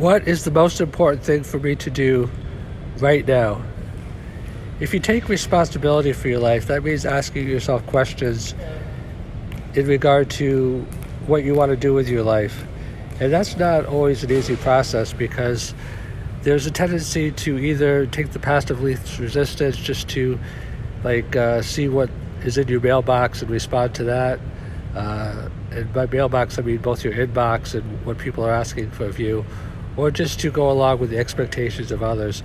What is the most important thing for me to do right now? If you take responsibility for your life, that means asking yourself questions in regard to what you want to do with your life. And that's not always an easy process, because there's a tendency to either take the path of least resistance, just to see what is in your mailbox and respond to that. And by mailbox, I mean both your inbox and what people are asking of you, or just to go along with the expectations of others.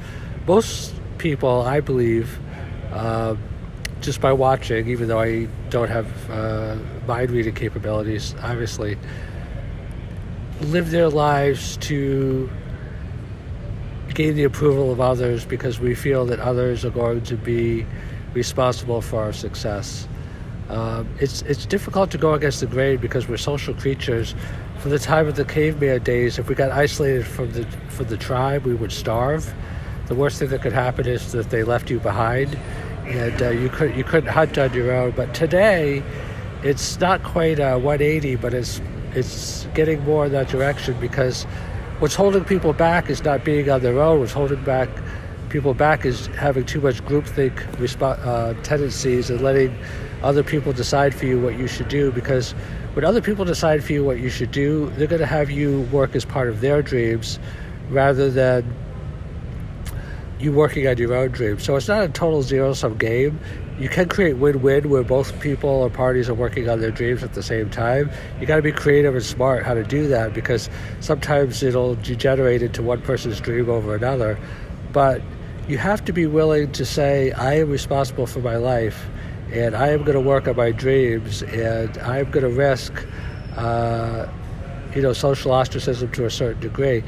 Most people, I believe, just by watching, even though I don't have mind reading capabilities, obviously, live their lives to gain the approval of others, because we feel that others are going to be responsible for our success. It's difficult to go against the grain, because we're social creatures. From the time of the caveman days, if we got isolated from the tribe, we would starve. The worst thing that could happen is that they left you behind, and you couldn't hunt on your own. But today, it's not quite 180, but it's getting more in that direction, because what's holding people back is not being on their own. What's holding people back is having too much groupthink tendencies and letting other people decide for you what you should do. Because when other people decide for you what you should do, they're going to have you work as part of their dreams rather than you working on your own dreams. So it's not a total zero-sum game. You can create win-win where both people or parties are working on their dreams at the same time. You got to be creative and smart how to do that, because sometimes it'll degenerate into one person's dream over another. But you have to be willing to say, I am responsible for my life, and I am going to work on my dreams, and I'm going to risk social ostracism to a certain degree.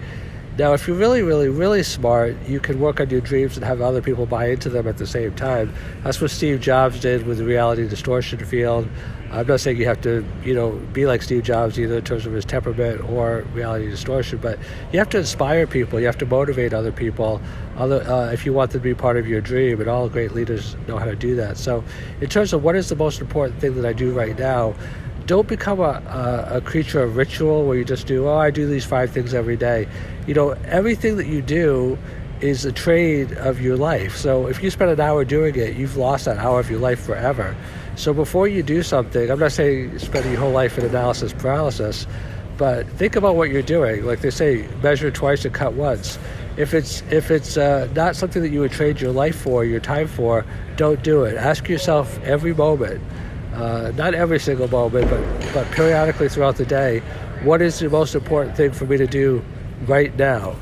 Now, if you're really, really, really smart, you can work on your dreams and have other people buy into them at the same time. That's what Steve Jobs did with the reality distortion field. I'm not saying you have to, be like Steve Jobs either in terms of his temperament or reality distortion, but you have to inspire people. You have to motivate other people if you want them to be part of your dream, and all great leaders know how to do that. So in terms of what is the most important thing that I do right now, don't become a creature of ritual where you just do, I do these 5 things every day. Everything that you do is a trade of your life. So if you spend an hour doing it, you've lost that hour of your life forever. So before you do something, I'm not saying spending your whole life in analysis paralysis, but think about what you're doing. Like they say, measure twice and cut once. If it's not something that you would trade your life for, your time for, don't do it. Ask yourself every moment, not every single moment, but periodically throughout the day, what is the most important thing for me to do right now?